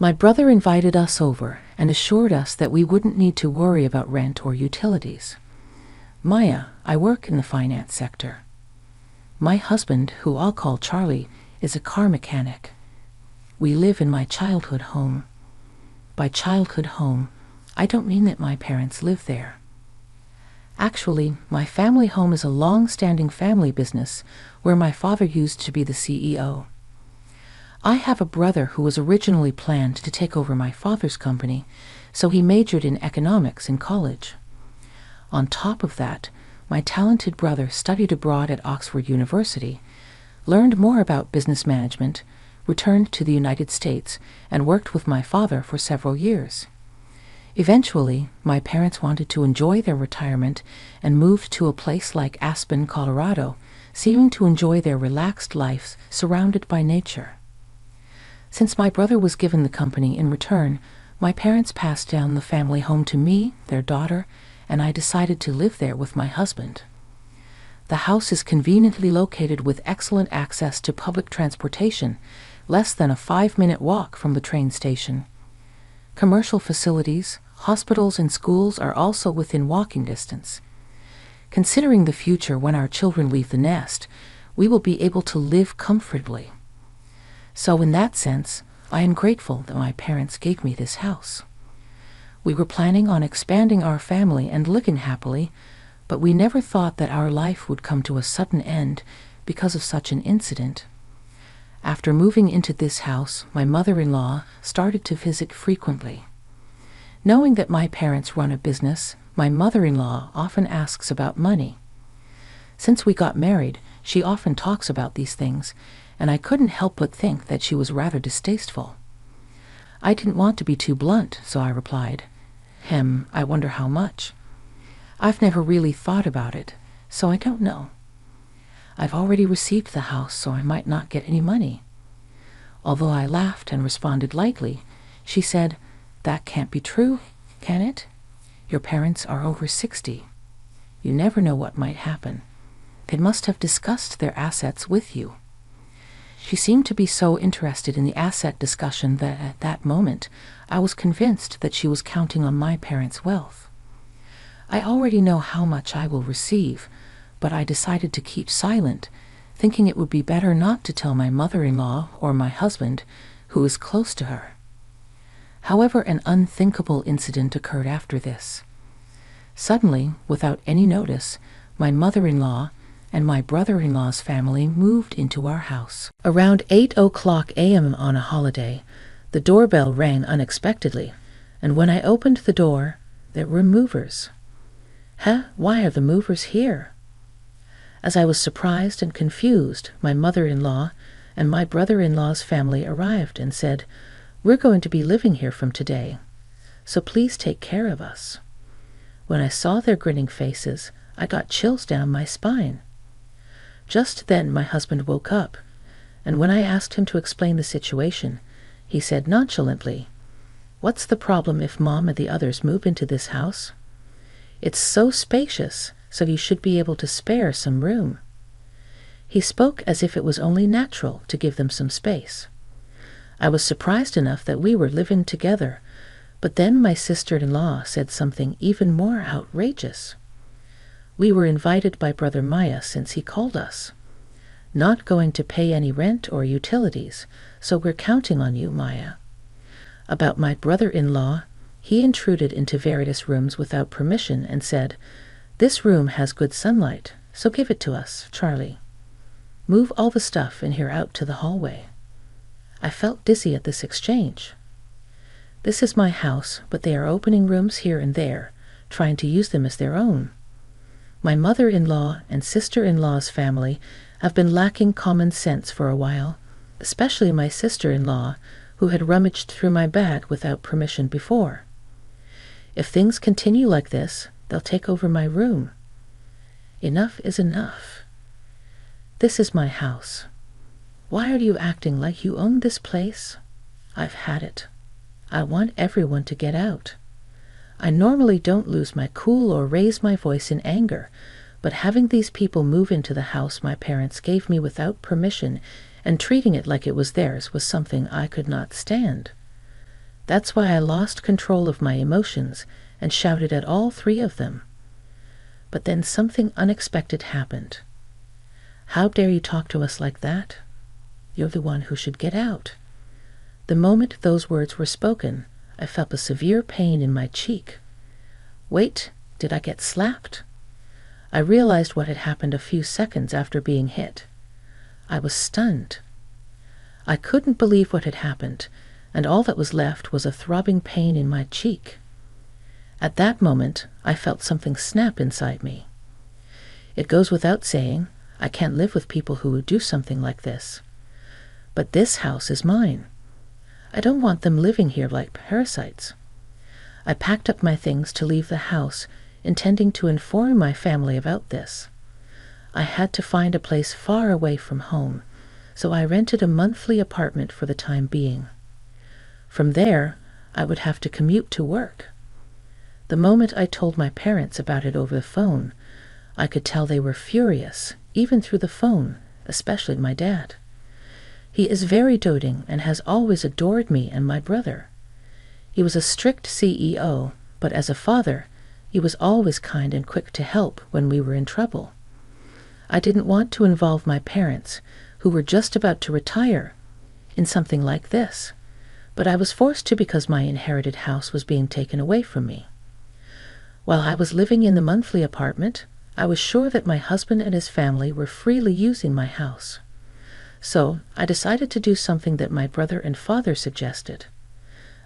My brother invited us over and assured us that we wouldn't need to worry about rent or utilities. Maya, I work in the finance sector. My husband, who I'll call Charlie, is a car mechanic. We live in my childhood home. By childhood home, I don't mean that my parents live there. Actually, my family home is a long-standing family business where my father used to be the CEO. I have a brother who was originally planned to take over my father's company, so he majored in economics in college. On top of that, my talented brother studied abroad at Oxford University, learned more about business management, returned to the United States, and worked with my father for several years. Eventually, my parents wanted to enjoy their retirement and moved to a place like Aspen, Colorado, seeming to enjoy their relaxed lives surrounded by nature. Since my brother was given the company in return, my parents passed down the family home to me, their daughter, and I decided to live there with my husband. The house is conveniently located with excellent access to public transportation, less than a 5-minute walk from the train station. Commercial facilities, hospitals, and schools are also within walking distance. Considering the future when our children leave the nest, we will be able to live comfortably. So in that sense, I am grateful that my parents gave me this house. We were planning on expanding our family and living happily, but we never thought that our life would come to a sudden end because of such an incident. After moving into this house, my mother-in-law started to visit frequently. Knowing that my parents run a business, my mother-in-law often asks about money. Since we got married, she often talks about these things, and I couldn't help but think that she was rather distasteful. I didn't want to be too blunt, so I replied, I wonder how much. I've never really thought about it, so I don't know. I've already received the house, so I might not get any money. Although I laughed and responded lightly, she said, "That can't be true, can it? Your parents are over 60. You never know what might happen. They must have discussed their assets with you." She seemed to be so interested in the asset discussion that at that moment I was convinced that she was counting on my parents' wealth. I already know how much I will receive, but I decided to keep silent, thinking it would be better not to tell my mother-in-law or my husband, who is close to her. However, an unthinkable incident occurred after this. Suddenly, without any notice, my mother-in-law and my brother-in-law's family moved into our house. Around 8:00 a.m. on a holiday, the doorbell rang unexpectedly, and when I opened the door, there were movers. Why are the movers here? As I was surprised and confused, my mother-in-law and my brother-in-law's family arrived and said, "We're going to be living here from today, so please take care of us." When I saw their grinning faces, I got chills down my spine. Just then my husband woke up, and when I asked him to explain the situation, he said nonchalantly, "What's the problem if Mom and the others move into this house? It's so spacious, so you should be able to spare some room." He spoke as if it was only natural to give them some space. I was surprised enough that we were living together, but then my sister-in-law said something even more outrageous. We were invited by Brother Maya since he called us. "Not going to pay any rent or utilities, so we're counting on you, Maya." About my brother-in-law, he intruded into various rooms without permission and said, "This room has good sunlight, so give it to us, Charlie. Move all the stuff in here out to the hallway." I felt dizzy at this exchange. This is my house, but they are opening rooms here and there, trying to use them as their own. My mother-in-law and sister-in-law's family have been lacking common sense for a while, especially my sister-in-law, who had rummaged through my bag without permission before. If things continue like this, they'll take over my room. Enough is enough. This is my house. Why are you acting like you own this place? I've had it. I want everyone to get out. I normally don't lose my cool or raise my voice in anger, but having these people move into the house my parents gave me without permission and treating it like it was theirs was something I could not stand. That's why I lost control of my emotions and shouted at all three of them. But then something unexpected happened. "How dare you talk to us like that? You're the one who should get out." The moment those words were spoken, I felt a severe pain in my cheek. Wait, did I get slapped? I realized what had happened a few seconds after being hit. I was stunned. I couldn't believe what had happened, and all that was left was a throbbing pain in my cheek. At that moment, I felt something snap inside me. It goes without saying, I can't live with people who would do something like this. But this house is mine. I don't want them living here like parasites. I packed up my things to leave the house, intending to inform my family about this. I had to find a place far away from home, so I rented a monthly apartment for the time being. From there, I would have to commute to work. The moment I told my parents about it over the phone, I could tell they were furious, even through the phone, especially my dad. He is very doting and has always adored me and my brother. He was a strict CEO, but as a father, he was always kind and quick to help when we were in trouble. I didn't want to involve my parents, who were just about to retire, in something like this, but I was forced to because my inherited house was being taken away from me. While I was living in the monthly apartment, I was sure that my husband and his family were freely using my house. So I decided to do something that my brother and father suggested.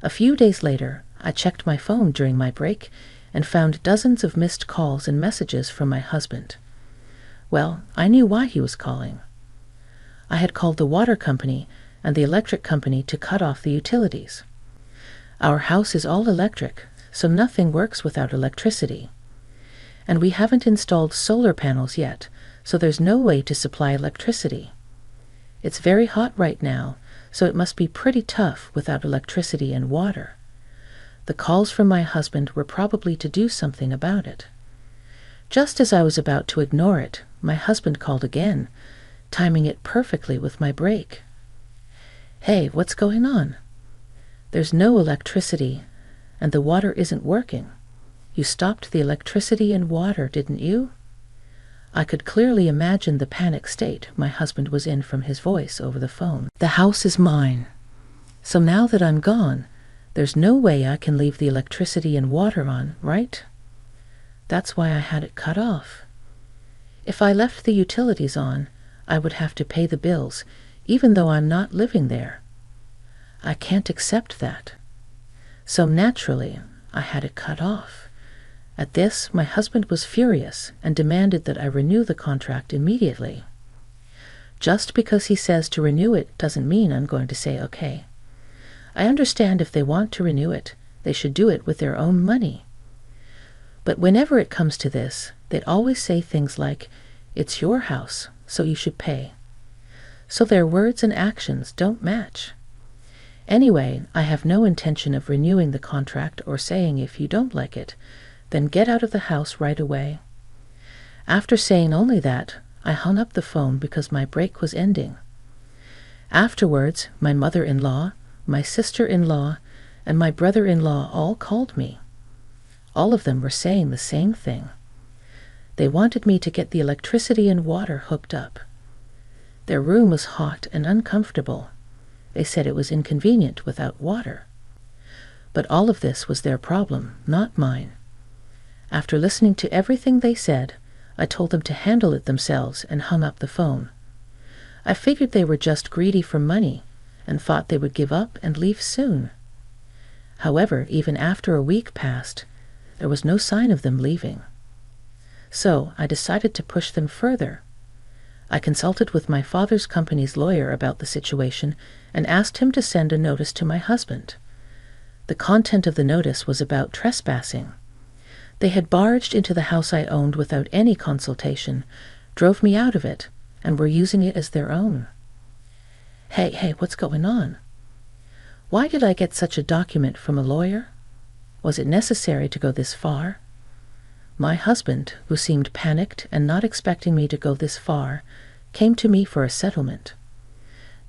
A few days later, I checked my phone during my break and found dozens of missed calls and messages from my husband. Well, I knew why he was calling. I had called the water company and the electric company to cut off the utilities. Our house is all electric, so nothing works without electricity. And we haven't installed solar panels yet, so there's no way to supply electricity. It's very hot right now, so it must be pretty tough without electricity and water. The calls from my husband were probably to do something about it. Just as I was about to ignore it, my husband called again, timing it perfectly with my break. "Hey, what's going on? There's no electricity, and the water isn't working. You stopped the electricity and water, didn't you?" I could clearly imagine the panic state my husband was in from his voice over the phone. "The house is mine. So now that I'm gone, there's no way I can leave the electricity and water on, right? That's why I had it cut off. If I left the utilities on, I would have to pay the bills, even though I'm not living there. I can't accept that. So naturally, I had it cut off." At this, my husband was furious and demanded that I renew the contract immediately. Just because he says to renew it doesn't mean I'm going to say okay. I understand if they want to renew it, they should do it with their own money. But whenever it comes to this, they'd always say things like, "It's your house, so you should pay." So their words and actions don't match. Anyway, I have no intention of renewing the contract or saying if you don't like it, then get out of the house right away. After saying only that, I hung up the phone because my break was ending. Afterwards, my mother-in-law, my sister-in-law, and my brother-in-law all called me. All of them were saying the same thing. They wanted me to get the electricity and water hooked up. Their room was hot and uncomfortable. They said it was inconvenient without water. But all of this was their problem, not mine. After listening to everything they said, I told them to handle it themselves and hung up the phone. I figured they were just greedy for money and thought they would give up and leave soon. However, even after a week passed, there was no sign of them leaving. So I decided to push them further. I consulted with my father's company's lawyer about the situation and asked him to send a notice to my husband. The content of the notice was about trespassing. They had barged into the house I owned without any consultation, drove me out of it, and were using it as their own. Hey, what's going on? Why did I get such a document from a lawyer? Was it necessary to go this far? My husband, who seemed panicked and not expecting me to go this far, came to me for a settlement.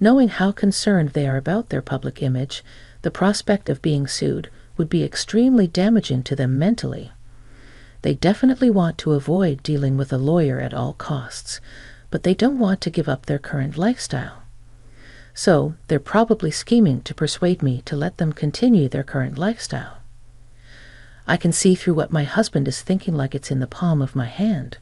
Knowing how concerned they are about their public image, The prospect of being sued would be extremely damaging to them mentally. They definitely want to avoid dealing with a lawyer at all costs, but they don't want to give up their current lifestyle. So they're probably scheming to persuade me to let them continue their current lifestyle. I can see through what my husband is thinking like it's in the palm of my hand.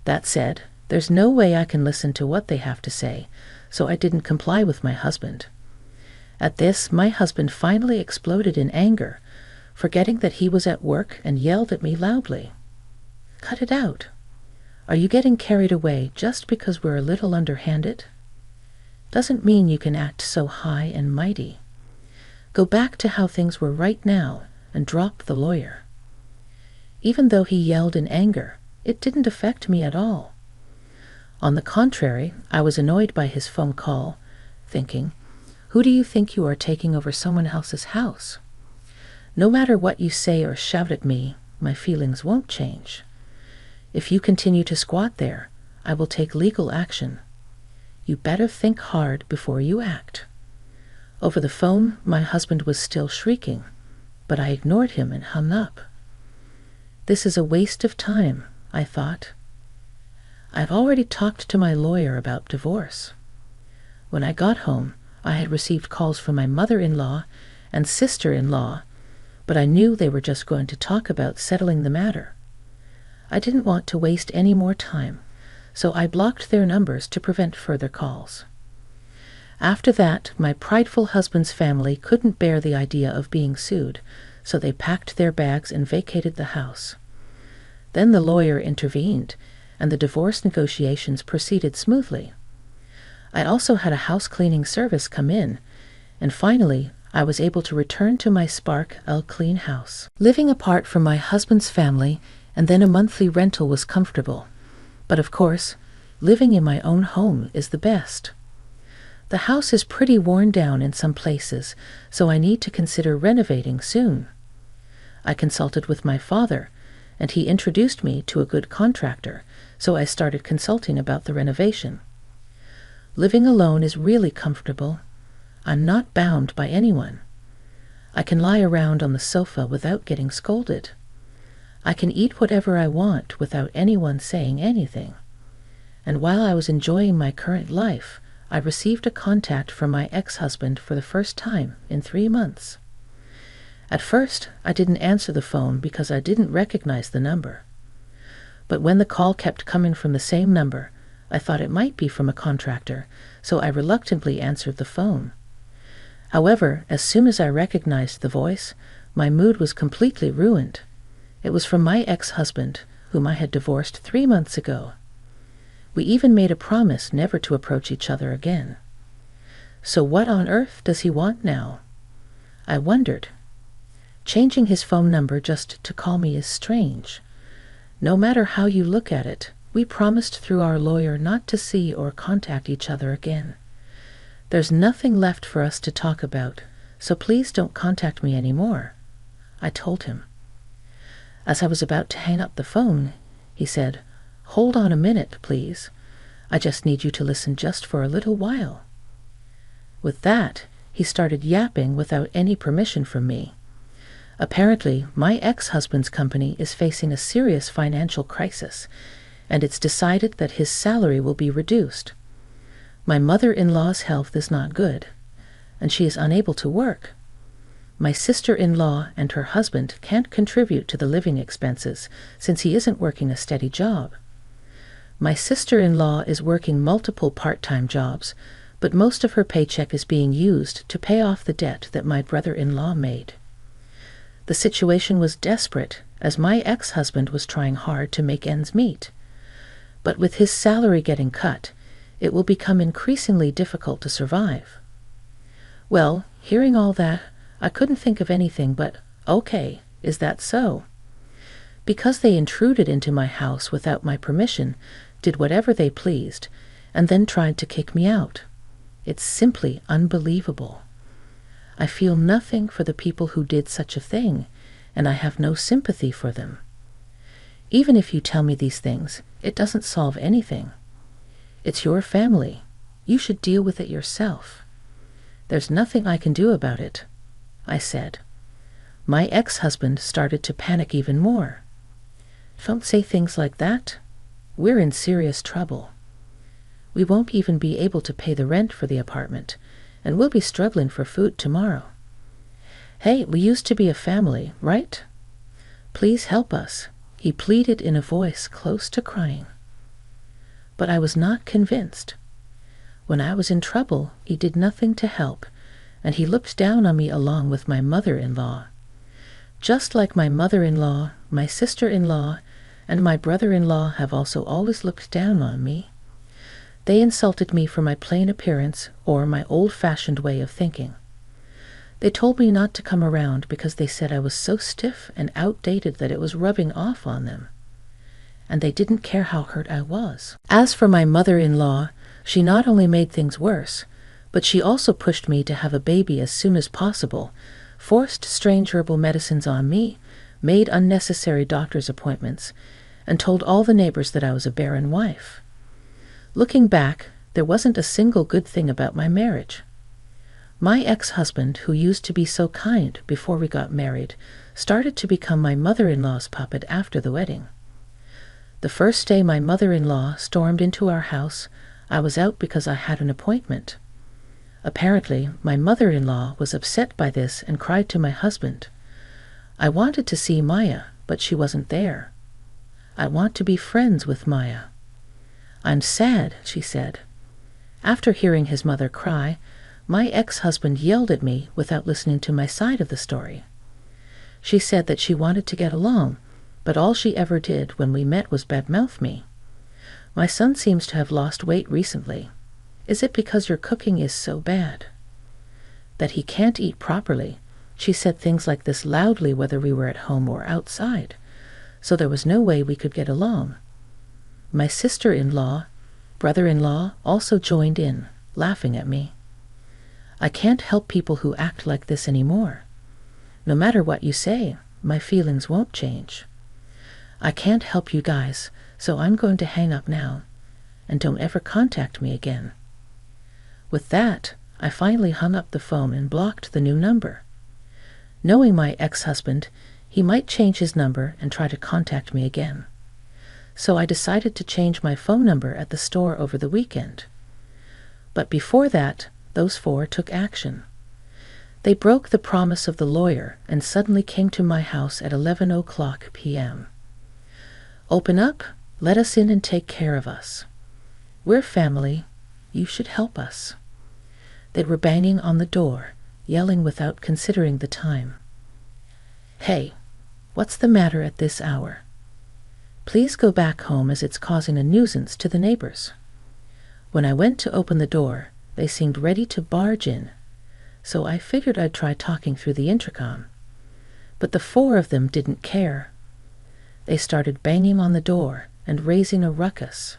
That said, there's no way I can listen to what they have to say, so I didn't comply with my husband. At this, my husband finally exploded in anger, forgetting that he was at work, and yelled at me loudly. "Cut it out. Are you getting carried away just because we're a little underhanded? Doesn't mean you can act so high and mighty. Go back to how things were right now and drop the lawyer." Even though he yelled in anger, it didn't affect me at all. On the contrary, I was annoyed by his phone call, thinking, who do you think you are taking over someone else's house? No matter what you say or shout at me, my feelings won't change. If you continue to squat there, I will take legal action. You better think hard before you act. Over the phone, my husband was still shrieking, but I ignored him and hung up. This is a waste of time, I thought. I've already talked to my lawyer about divorce. When I got home, I had received calls from my mother-in-law and sister-in-law, but I knew they were just going to talk about settling the matter. I didn't want to waste any more time, so I blocked their numbers to prevent further calls. After that, my prideful husband's family couldn't bear the idea of being sued, so they packed their bags and vacated the house. Then the lawyer intervened, and the divorce negotiations proceeded smoothly. I also had a house cleaning service come in, and finally, I was able to return to my spark, clean house. Living apart from my husband's family and then a monthly rental was comfortable, but of course, living in my own home is the best. The house is pretty worn down in some places, so I need to consider renovating soon. I consulted with my father, and he introduced me to a good contractor, so I started consulting about the renovation. Living alone is really comfortable. I'm not bound by anyone. I can lie around on the sofa without getting scolded. I can eat whatever I want without anyone saying anything. And while I was enjoying my current life, I received a contact from my ex-husband for the first time in 3 months. At first, I didn't answer the phone because I didn't recognize the number. But when the call kept coming from the same number, I thought it might be from a contractor, so I reluctantly answered the phone. However, as soon as I recognized the voice, my mood was completely ruined. It was from my ex-husband, whom I had divorced 3 months ago. We even made a promise never to approach each other again. So what on earth does he want now? I wondered. Changing his phone number just to call me is strange. No matter how you look at it, we promised through our lawyer not to see or contact each other again. There's nothing left for us to talk about, so please don't contact me anymore, I told him. As I was about to hang up the phone, he said, "Hold on a minute, please. I just need you to listen just for a little while." With that, he started yapping without any permission from me. Apparently, my ex-husband's company is facing a serious financial crisis, and it's decided that his salary will be reduced. My mother-in-law's health is not good, and she is unable to work. My sister-in-law and her husband can't contribute to the living expenses since he isn't working a steady job. My sister-in-law is working multiple part-time jobs, but most of her paycheck is being used to pay off the debt that my brother-in-law made. The situation was desperate, as my ex-husband was trying hard to make ends meet. But with his salary getting cut, it will become increasingly difficult to survive. Well, hearing all that, I couldn't think of anything but, okay, is that so? Because they intruded into my house without my permission, did whatever they pleased, and then tried to kick me out. It's simply unbelievable. I feel nothing for the people who did such a thing, and I have no sympathy for them. Even if you tell me these things, it doesn't solve anything. It's your family. You should deal with it yourself. There's nothing I can do about it. I said. My ex-husband started to panic even more. Don't say things like that. We're in serious trouble. We won't even be able to pay the rent for the apartment, and we'll be struggling for food tomorrow. Hey, we used to be a family, right? Please help us, he pleaded in a voice close to crying. But I was not convinced. When I was in trouble, he did nothing to help, and he looked down on me along with my mother-in-law. Just like my mother-in-law, my sister-in-law, and my brother-in-law have also always looked down on me. They insulted me for my plain appearance or my old-fashioned way of thinking. They told me not to come around because they said I was so stiff and outdated that it was rubbing off on them. And they didn't care how hurt I was. As for my mother-in-law, she not only made things worse, but she also pushed me to have a baby as soon as possible, forced strange herbal medicines on me, made unnecessary doctor's appointments, and told all the neighbors that I was a barren wife. Looking back, there wasn't a single good thing about my marriage. My ex-husband, who used to be so kind before we got married, started to become my mother-in-law's puppet after the wedding. The first day my mother-in-law stormed into our house, I was out because I had an appointment. Apparently, my mother-in-law was upset by this and cried to my husband. I wanted to see Maya, but she wasn't there. I want to be friends with Maya. I'm sad, she said. After hearing his mother cry, my ex-husband yelled at me without listening to my side of the story. She said that she wanted to get along, but all she ever did when we met was badmouth me. My son seems to have lost weight recently. Is it because your cooking is so bad? That he can't eat properly. She said things like this loudly whether we were at home or outside, so there was no way we could get along. My sister-in-law, brother-in-law also joined in, laughing at me. I can't help people who act like this anymore. No matter what you say, my feelings won't change. I can't help you guys, so I'm going to hang up now, and don't ever contact me again. With that, I finally hung up the phone and blocked the new number. Knowing my ex-husband, he might change his number and try to contact me again. So I decided to change my phone number at the store over the weekend. But before that, those four took action. They broke the promise of the lawyer and suddenly came to my house at 11:00 p.m. Open up, let us in and take care of us. We're family, you should help us. They were banging on the door, yelling without considering the time. Hey, what's the matter at this hour? Please go back home as it's causing a nuisance to the neighbors. When I went to open the door, they seemed ready to barge in, so I figured I'd try talking through the intercom. But the four of them didn't care. They started banging on the door and raising a ruckus.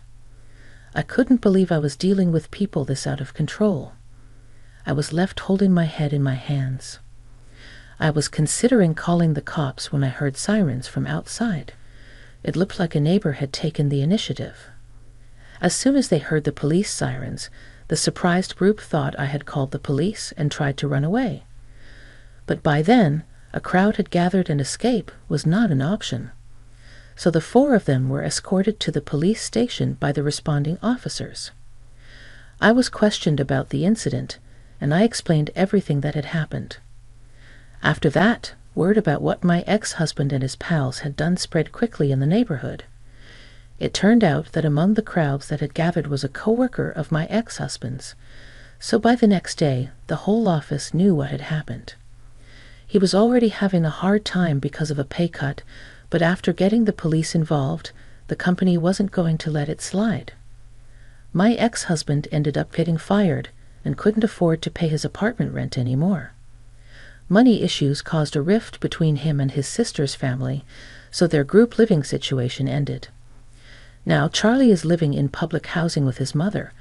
I couldn't believe I was dealing with people this out of control. I was left holding my head in my hands. I was considering calling the cops when I heard sirens from outside. It looked like a neighbor had taken the initiative. As soon as they heard the police sirens, the surprised group thought I had called the police and tried to run away. But by then, a crowd had gathered and escape was not an option. So the four of them were escorted to the police station by the responding officers. I was questioned about the incident, and I explained everything that had happened. After that, word about what my ex-husband and his pals had done spread quickly in the neighborhood. It turned out that among the crowds that had gathered was a co-worker of my ex-husband's, so by the next day, the whole office knew what had happened. He was already having a hard time because of a pay cut, but after getting the police involved, the company wasn't going to let it slide. My ex-husband ended up getting fired and couldn't afford to pay his apartment rent anymore. Money issues caused a rift between him and his sister's family, so their group living situation ended. Now Charlie is living in public housing with his mother,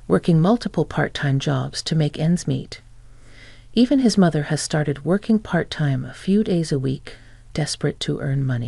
working multiple part-time jobs to make ends meet. Even his mother has started working part-time a few days a week, desperate to earn money.